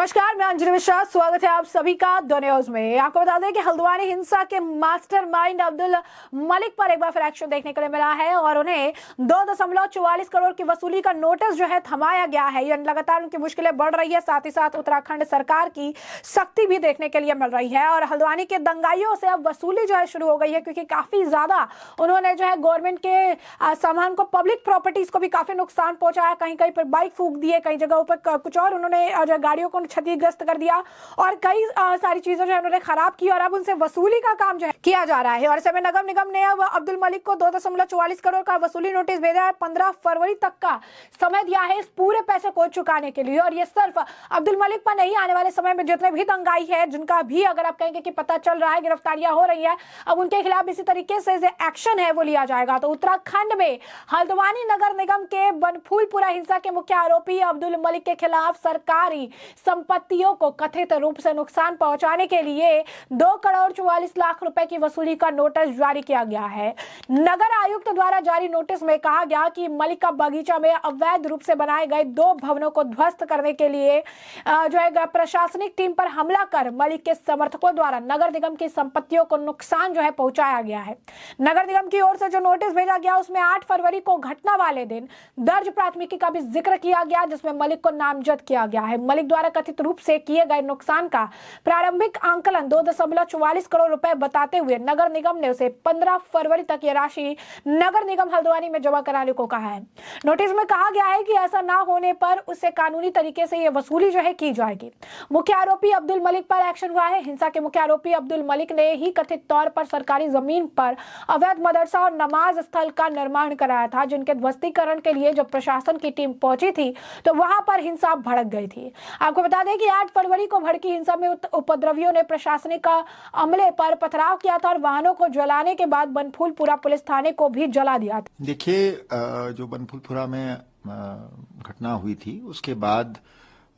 नमस्कार, मैं अंजलि मिश्रा। स्वागत है आप सभी का द न्यूज में। आपको बता दें कि हल्द्वानी हिंसा के मास्टरमाइंड अब्दुल मलिक पर एक बार फिर एक्शन देखने को मिला है और उन्हें 2.44 करोड़ की वसूली का नोटिस जो है थमाया गया है। ये लगातार उनकी मुश्किलें बढ़ रही है, साथ ही साथ उत्तराखंड सरकार की सख्ती भी देखने के लिए मिल रही है और हल्द्वानी के दंगाइयों से अब वसूली जो है शुरू हो गई है, क्योंकि काफी ज्यादा उन्होंने जो है गवर्नमेंट के सामान को, पब्लिक प्रॉपर्टीज को भी काफी नुकसान पहुंचाया। कहीं कहीं पर बाइक फूंक दिए, कई जगहों पर कुछ और उन्होंने गाड़ियों को क्षतिग्रस्त कर दिया और कई सारी चीजें जो है उन्होंने खराब की और अब उनसे वसूली का काम जो है किया जा रहा है। और समय नगर निगम ने अब अब्दुल मलिक को 2.44 करोड़ का वसूली नोटिस भेजा है। 15 फरवरी तक का समय दिया है इस पूरे पैसे को चुकाने के लिए। और ये सिर्फ अब्दुल मलिक पर नहीं, आने वाले समय में जितने भी दंगाई है, जिनका भी अगर आप कहेंगे कि पता चल रहा है, गिरफ्तारियां हो रही है, अब उनके खिलाफ इसी तरीके से एक्शन है वो लिया जाएगा। तो उत्तराखंड में हल्द्वानी नगर निगम के बनफूलपुरा हिंसा के मुख्य आरोपी अब्दुल मलिक के खिलाफ सरकारी संपत्तियों को कथित रूप से नुकसान पहुंचाने के लिए 2.44 करोड़ रुपए की वसूली का नोटिस जारी किया गया है। नगर आयुक्त द्वारा जारी नोटिस में कहा गया कि मलिक का बगीचा में अवैध रूप से बनाए गए 2 भवनों को ध्वस्त करने के लिए जो है प्रशासनिक टीम पर हमला कर मलिक के समर्थकों द्वारा नगर निगम की संपत्तियों को नुकसान जो है पहुंचाया गया है। नगर निगम की ओर से जो नोटिस भेजा गया उसमें 8 फरवरी को घटना वाले दिन दर्ज प्राथमिकी का भी जिक्र किया गया, जिसमें मलिक को नामजद किया गया है। मलिक द्वारा कथित रूप से किए गए नुकसान का प्रारंभिक आंकलन 2.44 करोड़ रुपए बताते हुए नगर निगम ने उसे 15 फरवरी तक यह राशि नगर निगम हल्द्वानी में जमा कराने को कहा है। नोटिस में कहा गया है कि ऐसा ना होने पर उससे कानूनी तरीके से यह वसूली जो है की जाएगी। मुख्य आरोपी अब्दुल मलिक पर एक्शन हुआ है। हिंसा के मुख्य आरोपी अब्दुल मलिक ने ही कथित तौर पर सरकारी जमीन पर अवैध मदरसा और नमाज स्थल का निर्माण कराया था, जिनके ध्वस्तीकरण के लिए जब प्रशासन की टीम पहुंची थी तो वहां पर हिंसा भड़क गई थी। आपको बता दें कि 8 फरवरी को भड़की हिंसा में उपद्रवियों ने प्रशासनिक अमले पर पथराव किया था और वाहनों को जलाने के बाद बनफूलपुरा पुलिस थाने को भी जला दिया था। देखिए, जो बनफूलपुरा में घटना हुई थी उसके बाद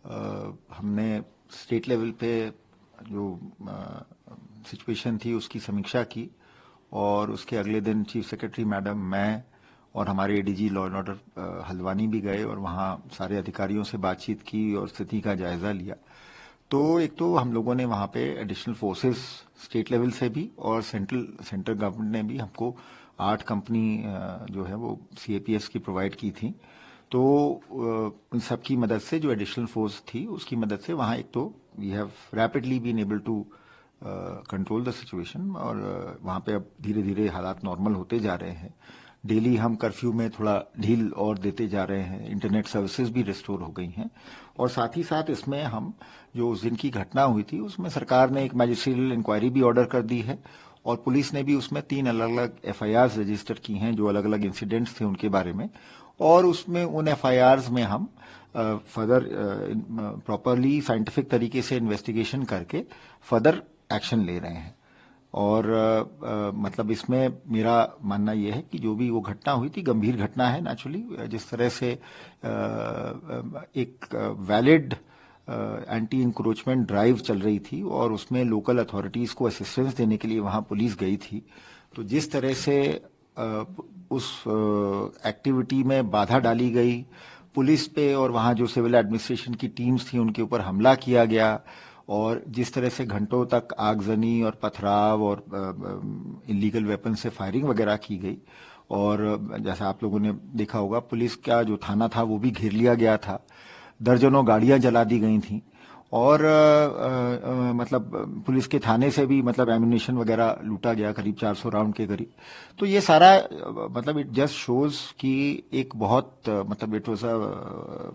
हमने स्टेट लेवल पे जो सिचुएशन थी उसकी समीक्षा की और उसके अगले दिन चीफ सेक्रेटरी मैडम, मैं और हमारे ADG law and order Haldwani भी गए और वहाँ सारे अधिकारियों से बातचीत की और स्थिति का जायजा लिया। तो एक तो हम लोगों ने वहाँ पे एडिशनल फोर्सेस स्टेट लेवल से भी और सेंट्रल गवर्नमेंट ने भी हमको 8 कंपनी जो है वो CAPS की प्रोवाइड की थी। तो उन सब की मदद से जो एडिशनल फोर्स थी उसकी मदद से वहाँ एक तो we have rapidly been able to control the situation और वहाँ पे अब धीरे धीरे हालात नॉर्मल होते जा रहे हैं। डेली हम कर्फ्यू में थोड़ा ढील और देते जा रहे हैं, इंटरनेट सर्विसेज भी रिस्टोर हो गई हैं और साथ ही साथ इसमें हम जो उस दिन की घटना हुई थी उसमें सरकार ने एक मैजिस्ट्रियल इंक्वायरी भी ऑर्डर कर दी है और पुलिस ने भी उसमें 3 अलग अलग FIRs रजिस्टर की हैं जो अलग अलग इंसिडेंट्स थे उनके बारे में, और उसमें उन FIRs में हम फर्दर प्रॉपरली साइंटिफिक तरीके से इन्वेस्टिगेशन करके फर्दर एक्शन ले रहे हैं। और मतलब इसमें मेरा मानना यह है कि जो भी वो घटना हुई थी गंभीर घटना है। नेचुरली जिस तरह से एक वैलिड एंटी इंक्रोचमेंट ड्राइव चल रही थी और उसमें लोकल अथॉरिटीज को असिस्टेंस देने के लिए वहां पुलिस गई थी, तो जिस तरह से उस एक्टिविटी में बाधा डाली गई पुलिस पे और वहां जो सिविल एडमिनिस्ट्रेशन की टीम्स थी उनके ऊपर हमला किया गया और जिस तरह से घंटों तक आगजनी और पथराव और इलीगल वेपन से फायरिंग वगैरह की गई और जैसा आप लोगों ने देखा होगा पुलिस का जो थाना था वो भी घेर लिया गया था, दर्जनों गाड़ियां जला दी गई थी और मतलब पुलिस के थाने से भी मतलब एम्यूनिशन वगैरह लूटा गया करीब 400 राउंड के करीब। तो ये सारा मतलब इट जस्ट शोज कि एक बहुत मतलब इट वाज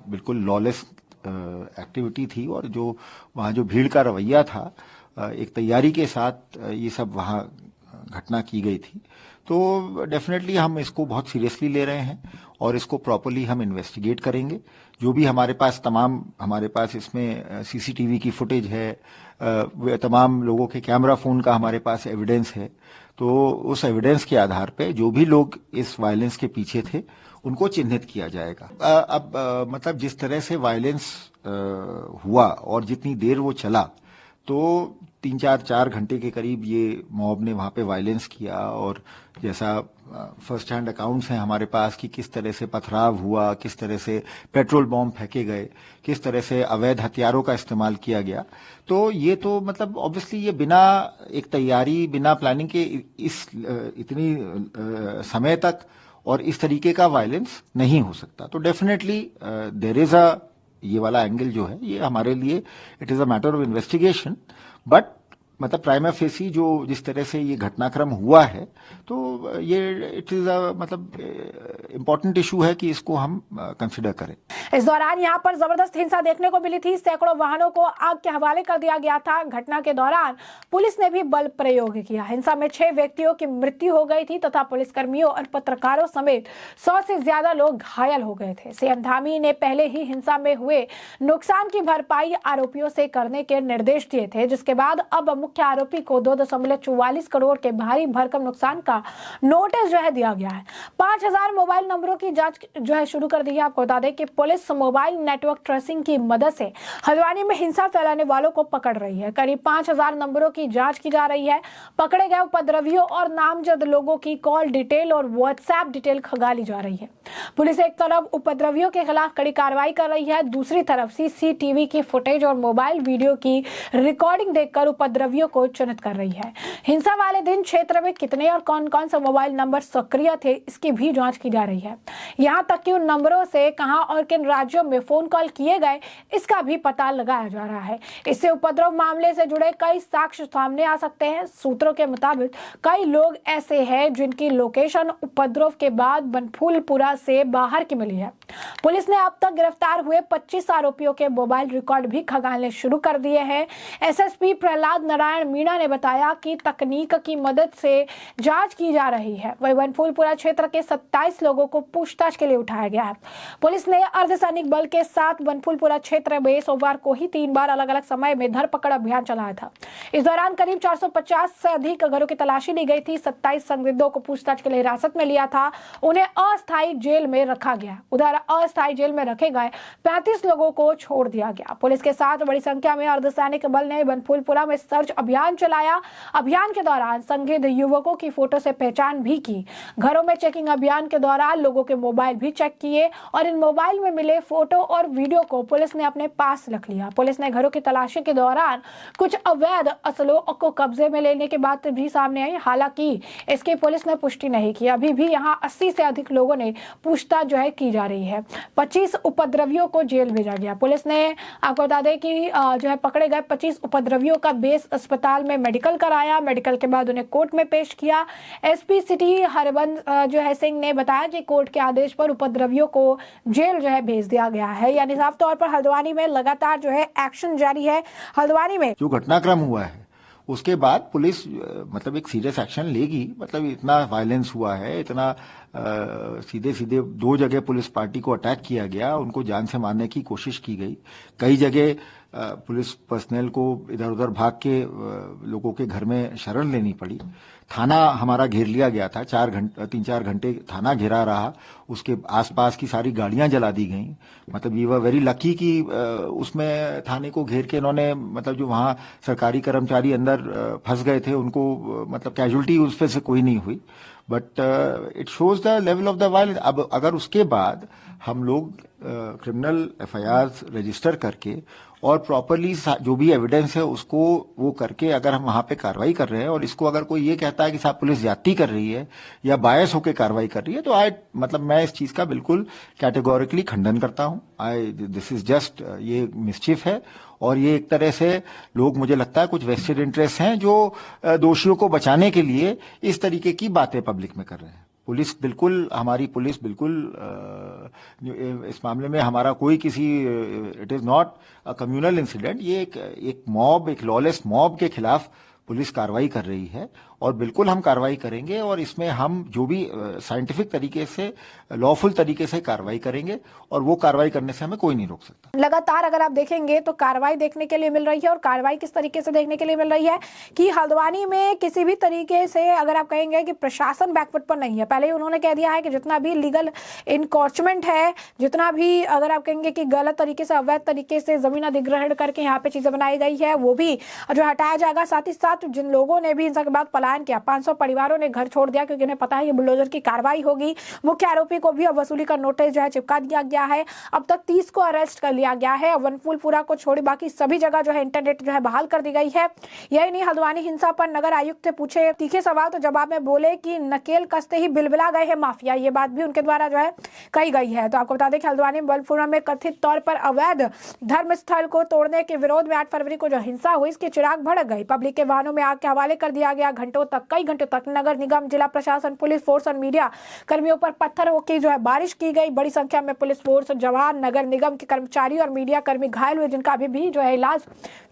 बिल्कुल लॉलेस एक्टिविटी थी और जो वहाँ जो भीड़ का रवैया था एक तैयारी के साथ ये सब वहाँ घटना की गई थी। तो डेफिनेटली हम इसको बहुत सीरियसली ले रहे हैं और इसको प्रॉपरली हम इन्वेस्टिगेट करेंगे। जो भी हमारे पास इसमें CCTV की फुटेज है, तमाम लोगों के कैमरा फोन का हमारे पास एविडेंस है, तो उस एविडेंस के आधार पे जो भी लोग इस वायलेंस के पीछे थे उनको चिन्हित किया जाएगा। मतलब जिस तरह से वायलेंस हुआ और जितनी देर वो चला, तो 4 घंटे के करीब ये मॉब ने वहां पे वायलेंस किया और जैसा फर्स्ट हैंड अकाउंट्स हैं हमारे पास कि किस तरह से पथराव हुआ, किस तरह से पेट्रोल बॉम्ब फेंके गए, किस तरह से अवैध हथियारों का इस्तेमाल किया गया। तो ये तो मतलब ऑब्वियसली ये बिना एक तैयारी, बिना प्लानिंग के इस इतनी समय तक और इस तरीके का वायलेंस नहीं हो सकता। तो डेफिनेटली देयर इज अ ये वाला एंगल जो है ये हमारे लिए it is a matter of investigation, but मतलब प्राइमा फेसी जो जिस तरह से ये घटनाक्रम हुआ है तो ये इट इज अ मतलब इम्पोर्टेंट इशू है कि इसको हम कंसिडर करें। इस दौरान यहां पर जबरदस्त हिंसा देखने को मिली थी। सैकड़ों वाहनों को आग के हवाले कर दिया गया था। घटना के दौरान पुलिस ने भी बल प्रयोग किया। हिंसा में 6 व्यक्तियों की मृत्यु हो गई थी तथा पुलिसकर्मियों और पत्रकारों समेत 100 से ज्यादा लोग घायल हो गए थे। सीएम धामी ने पहले ही हिंसा में हुए नुकसान की भरपाई आरोपियों से करने के निर्देश दिए थे, जिसके बाद अब मुख्य आरोपी को 2.44 करोड़ के भारी भरकम नुकसान का नोटिस जो है दिया गया है। 5000 मोबाइल नंबरों की जांच जो है शुरू कर दी है। आपको बता दें कि पुलिस मोबाइल नेटवर्क ट्रेसिंग की मदद से हल्द्वानी में हिंसा फैलाने वालों को पकड़ रही है। करीब 5000 नंबरों की जांच की जा रही है। पकड़े गए उपद्रवियों और नामजद लोगों की कॉल डिटेल और व्हाट्सएप डिटेल खंगाली जा रही है। पुलिस एक तरफ उपद्रवियों के खिलाफ कड़ी कार्रवाई कर रही है, दूसरी तरफ सीसीटीवी की फुटेज और मोबाइल वीडियो की रिकॉर्डिंग देखकर उपद्रवियों को चिन्हित कर रही है। हिंसा वाले दिन क्षेत्र में कितने और कौन कौन से मोबाइल नंबर सक्रिय थे इसकी भी जांच की जा रही है। यहां तक कि उन नंबरों से कहां और किन राज्यों में फोन कॉल किए गए इसका भी पता लगाया जा रहा है। इससे उपद्रव मामले से जुड़े कई साक्ष्य सामने आ सकते हैं। सूत्रों के मुताबिक कई लोग ऐसे हैं जिनकी लोकेशन उपद्रव के बाद बनफूलपुरा से बाहर की मिली है। पुलिस ने अब तक गिरफ्तार हुए 25 आरोपियों के मोबाइल रिकॉर्ड भी खंगालने शुरू कर दिए हैं। एसएसपी प्रहलाद नारायण मीणा ने बताया कि तकनीक की मदद से जांच की जा रही है। वही बनफूलपुरा क्षेत्र के 27 लोगों को पूछताछ के लिए उठाया गया है। पुलिस ने अर्धसैनिक बल के साथ बनफूलपुरा क्षेत्र में सोमवार को ही 3 बार अलग अलग समय में धरपकड़ अभियान चलाया था। इस दौरान करीब 450 से अधिक घरों की तलाशी ली गई थी। 27 संदिग्धों को पूछताछ के लिए हिरासत में लिया था। उन्हें अस्थायी जेल में रखा गया। उधर अस्थायी जेल में रखे गए 35 लोगों को छोड़ दिया गया। पुलिस के साथ बड़ी संख्या में अर्धसैनिक बल ने बनफूलपुरा में सर्च अभियान चलाया। अभियान के दौरान संदिग्ध युवकों की फोटो से पहचान भी की। घरों में चेकिंग अभियान के दौरान लोगों के मोबाइल भी चेक किए और इन मोबाइल में मिले फोटो और वीडियो को पुलिस ने अपने पास रख लिया। पुलिस ने घरों की तलाशी के दौरान कुछ अवैध असलों को कब्जे में लेने की बात भी सामने आई। हालांकि इसकी पुलिस ने पुष्टि नहीं की। अभी भी यहाँ 80 से अधिक लोगों ने पूछताछ जो है की जा रही है। 25 उपद्रवियों को जेल भेजा गया। पुलिस ने आपको बता दें कि जो है पकड़े गए 25 उपद्रवियों का बेस अस्पताल में मेडिकल कराया। मेडिकल के बाद उन्हें कोर्ट में पेश किया। एसपी सिटी हरबंस जो है सिंह ने बताया कि कोर्ट के आदेश पर उपद्रवियों को जेल जो है भेज दिया गया है। यानी साफ तौर पर हल्द्वानी में लगातार जो है एक्शन जारी है। हल्द्वानी में जो घटनाक्रम हुआ है उसके बाद पुलिस मतलब एक सीरियस एक्शन लेगी। मतलब इतना वायलेंस हुआ है, इतना सीधे सीधे 2 जगह पुलिस पार्टी को अटैक किया गया, उनको जान से मारने की कोशिश की गई। कई जगह पुलिस पर्सनल को इधर उधर भाग के लोगों के घर में शरण लेनी पड़ी। थाना हमारा घेर लिया गया था। 3-4 घंटे थाना घेरा रहा। उसके आसपास की सारी गाड़ियां जला दी गई। मतलब वी वर वेरी लकी कि उसमें थाने को घेर के इन्होंने मतलब जो वहां सरकारी कर्मचारी अंदर फंस गए थे उनको मतलब कैजुअलिटी उस पे से कोई नहीं हुई। But it shows the level of the violence. अब अगर उसके बाद हम लोग क्रिमिनल एफआईआर रजिस्टर करके और प्रॉपरली जो भी एविडेंस है उसको वो करके अगर हम वहां पे कार्रवाई कर रहे हैं और इसको अगर कोई ये कहता है कि साहब पुलिस ज्यादती कर रही है या बायस होकर कार्रवाई कर रही है तो मतलब मैं इस चीज का बिल्कुल कैटेगोरिकली खंडन करता हूं। दिस इज जस्ट ये मिसचिफ है और ये एक तरह से लोग मुझे लगता है कुछ वेस्टेड इंटरेस्ट हैं जो दोषियों को बचाने के लिए इस तरीके की बातें पब्लिक में कर रहे हैं। हमारी पुलिस बिल्कुल इस मामले में हमारा कोई किसी it is not a communal incident. ये एक मॉब, एक लॉलेस मॉब के खिलाफ पुलिस कार्रवाई कर रही है और बिल्कुल हम कार्रवाई करेंगे और इसमें हम जो भी साइंटिफिक तरीके से लॉफुल तरीके से कार्रवाई करेंगे और वो कार्रवाई करने से हमें कोई नहीं रोक सकता। लगातार अगर आप देखेंगे तो कार्रवाई देखने के लिए मिल रही है, और कार्रवाई किस तरीके से देखने के लिए मिल रही है कि हल्द्वानी में किसी भी तरीके से अगर आप कहेंगे कि प्रशासन बैकफुट पर नहीं है। पहले ही उन्होंने कह दिया है कि जितना भी लीगल इनक्रोचमेंट है, जितना भी अगर आप कहेंगे कि गलत तरीके से अवैध तरीके से जमीन अधिग्रहण करके यहाँ पे चीजें बनाई गई है, वो भी जो हटाया जाएगा। साथ ही साथ जिन लोगों ने भी हिंसा के बाद पलायन किया, 500 परिवारों ने घर छोड़ दिया क्योंकि उन्हें पता है कि बुलडोजर की कार्रवाई होगी। मुख्य आरोपी को भी अब वसूली का नोटिस जो है चिपका दिया गया है। अब तक 30 को अरेस्ट कर लिया गया है। वनफूलपुरा को छोड़ी बाकी सभी जगह जो है इंटरनेट जो है बहाल कर दी गई है। यही नहीं, हल्द्वानी हिंसा पर नगर आयुक्त से पूछे तीखे सवाल तो जवाब में बोले कि नकेल कसते ही बिलबिला गए हैं माफिया। ये बात भी उनके द्वारा जो है कही गई है। तो आपको बता दें कि हल्द्वानी वनफूलपुरा में कथित तौर पर अवैध धर्म स्थल को तोड़ने के विरोध में 8 फरवरी को जो हिंसा हुई, इसके चिराग भड़क गई। पब्लिक के वाहनों में आग के हवाले कर दिया गया। घंटों तक, कई घंटों तक नगर निगम, जिला प्रशासन, पुलिस फोर्स और मीडिया कर्मियों पर पत्थरों की जो है बारिश की गई। बड़ी संख्या में पुलिस फोर्स, जवान, नगर निगम के कर्मचारी और मीडिया कर्मी घायल हुए, जिनका अभी भी जो है इलाज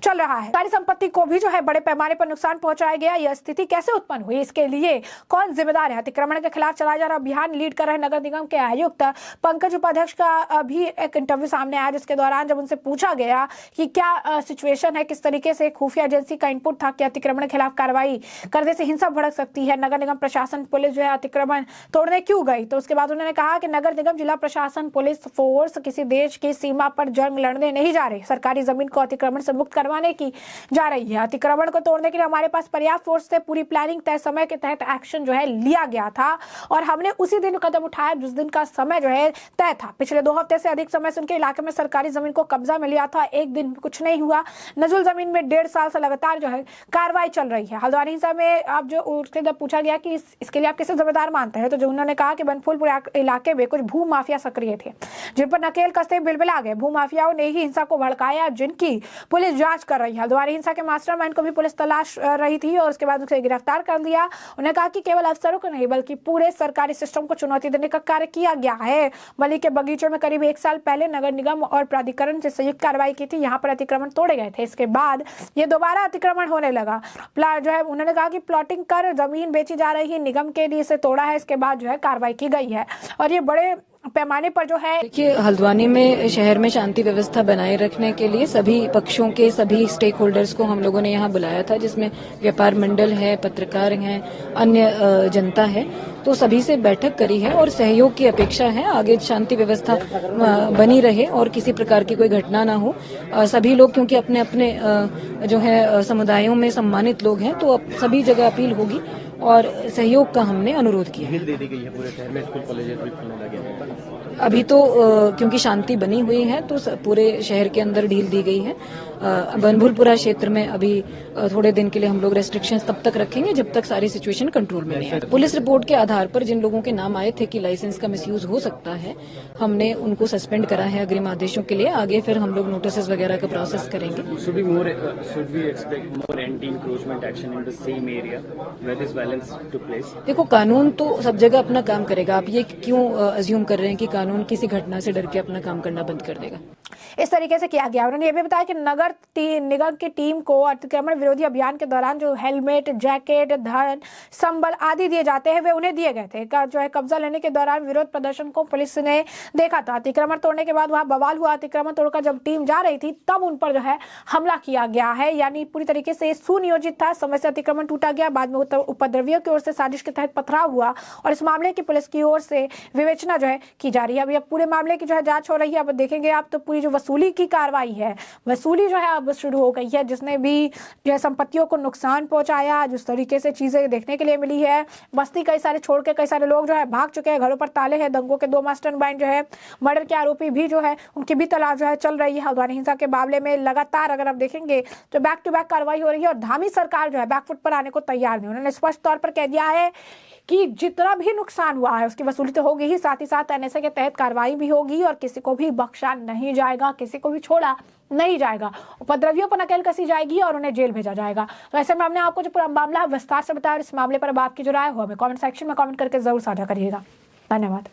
चल रहा है। सारी संपत्ति को भी जो है बड़े पैमाने पर नुकसान पहुंचाया गया। यह स्थिति कैसे उत्पन्न हुई, इसके लिए कौन जिम्मेदार है? अतिक्रमण के खिलाफ चलाया जा रहा अभियान लीड कर रहे नगर निगम के आयुक्त पंकज उपाध्यक्ष का भी एक इंटरव्यू सामने आया, जिसके दौरान जब उनसे पूछा गया कि क्या सिचुएशन है, किस तरीके से खुफिया एजेंसी का इनपुट था कि अतिक्रमण के खिलाफ कार्रवाई करने से हिंसा भड़क सकती है, नगर निगम प्रशासन पुलिस जो है अतिक्रमण तोड़ने क्यों गई, तो उसके बाद उन्होंने कहा कि नगर निगम, जिला प्रशासन, पुलिस फोर्स किसी देश की सीमा पर जंग लड़ने नहीं जा रहे। सरकारी जमीन को अतिक्रमण से मुक्त करवाने की जा रही है। अतिक्रमण को तोड़ने के लिए हमारे पास पर्याप्त फोर्स थे। पूरी प्लानिंग तय समय के तहत एक्शन जो है लिया गया था और हमने उसी दिन कदम उठाया जिस दिन का समय जो है तय था। पिछले 2 हफ्ते से अधिक समय से उनके इलाके में सरकारी जमीन को कब्जा में लिया था। एक दिन कुछ नहीं हुआ। नजुल जमीन में 1.5 साल से लगातार जो है कार्रवाई चल रही है। हल्द्वानी हिंसा में आप जो उसके जब पूछा गया कि इसके लिए आप किसे जिम्मेदार मानते हैं, तो जो उन्होंने कहा कि बनफूलपुर इलाके में कुछ भू माफिया सक्रिय थे, जिन पर नकेल कसते बिलबिला गए। भू माफियाओं ने ही हिंसा को भड़काया, जिनकी पुलिस जांच कर रही है। हल्द्वानी हिंसा के मास्टरमाइंड को भी पुलिस तलाश रही थी और उसके बाद उसे गिरफ्तार कर लिया। उन्होंने कहा कि केवल अफसरों को नहीं बल्कि पूरे सरकारी सिस्टम को चुनौती देने का कार्य किया गया है। बली के बगीचों में करीब 1 साल पहले नगर निगम और प्राधिकरण से संयुक्त कार्रवाई की थी। यहाँ पर अतिक्रमण तोड़े गए थे। इसके बाद ये दोबारा अतिक्रमण होने लगा। जो है उन्होंने कहा कि प्लॉटिंग कर जमीन बेची जा रही है, निगम के लिए इसे तोड़ा है। इसके बाद जो है कार्रवाई की गई है और ये बड़े पैमाने पर जो है। देखिए, हल्द्वानी में शहर में शांति व्यवस्था बनाए रखने के लिए सभी पक्षों के सभी स्टेक होल्डर्स को हम लोगों ने यहाँ बुलाया था, जिसमें व्यापार मंडल है, पत्रकार हैं, अन्य जनता है। तो सभी से बैठक करी है और सहयोग की अपेक्षा है। आगे शांति व्यवस्था बनी रहे और किसी प्रकार की कोई घटना ना हो। सभी लोग क्योंकि अपने अपने जो है समुदायों में सम्मानित लोग हैं, तो अब सभी जगह अपील होगी और सहयोग का हमने अनुरोध किया। ढील दे दी गई है पूरे शहर में, स्कूल कॉलेज भी खुलने लगे हैं। अभी तो क्योंकि शांति बनी हुई है तो पूरे शहर के अंदर ढील दी गई है। बनफूलपुरा क्षेत्र में अभी थोड़े दिन के लिए हम लोग रेस्ट्रिक्शंस तब तक रखेंगे जब तक सारी सिचुएशन कंट्रोल में नहीं है। पुलिस रिपोर्ट के आधार पर जिन लोगों के नाम आए थे कि लाइसेंस का मिसयूज हो सकता है, हमने उनको सस्पेंड करा है अग्रिम आदेशों के लिए। आगे फिर हम लोग नोटिस वगैरह का प्रोसेस करेंगे। Should we expect more anti-encroachment action in the same area where this violence took place? देखो, कानून तो सब जगह अपना काम करेगा। आप ये क्यों अज्यूम कर रहे हैं कि कानून किसी घटना से डर के अपना काम करना बंद कर देगा? इस तरीके से किया गया। उन्होंने ये भी बताया कि नगर निगम की टीम को अतिक्रमण विरोधी अभियान के दौरान जो हेलमेट, जैकेट, धन, संबल आदि दिए जाते हैं वे उन्हें दिए गए थे। जो है कब्जा लेने के दौरान विरोध प्रदर्शन को पुलिस ने देखा था। अतिक्रमण तोड़ने के बाद वहां बवाल हुआ। अतिक्रमण तोड़कर जब टीम जा रही थी तब उन पर जो है हमला किया गया है। यानी पूरी तरीके से सुनियोजित था। समय से अतिक्रमण टूटा गया। बाद में उपद्रवियों की ओर से साजिश के तहत पथराव हुआ और इस मामले की पुलिस की ओर से विवेचना जो है की जा रही है। अभी अब पूरे मामले की जो है जांच हो रही है। अब देखेंगे आप तो पूरी जो वसूली की कार्रवाई है, वसूली जो है अब शुरू हो गई है। जिसने भी जो है संपत्तियों को नुकसान पहुंचाया, जिस तरीके से चीजें देखने के लिए मिली है, बस्ती कई सारे छोड़ के कई सारे लोग जो है भाग चुके हैं। घरों पर ताले हैं। दंगों के 2 मास्टरमाइंड जो है, मर्डर के आरोपी भी जो है उनकी भी तलाश जो है चल रही है। हल्द्वानी हिंसा के मामले में लगातार अगर आप देखेंगे तो बैक टू बैक कार्रवाई हो रही है और धामी सरकार जो है बैकफुट पर आने को तैयार नहीं। उन्होंने स्पष्ट तौर पर कह दिया है कि जितना भी नुकसान हुआ है उसकी वसूली तो होगी ही, साथ ही साथ एनएसए के तहत कार्रवाई भी होगी और किसी को भी बख्शा नहीं जाएगा, किसी को भी छोड़ा नहीं जाएगा। उपद्रवियों पर नकेल कसी जाएगी और उन्हें जेल भेजा जाएगा। तो ऐसे में हमने आपको जो पूरा मामला विस्तार से बताया, इस मामले पर अब आपकी जो राय हो हमें कमेंट सेक्शन में कमेंट करके जरूर साझा करिएगा। धन्यवाद।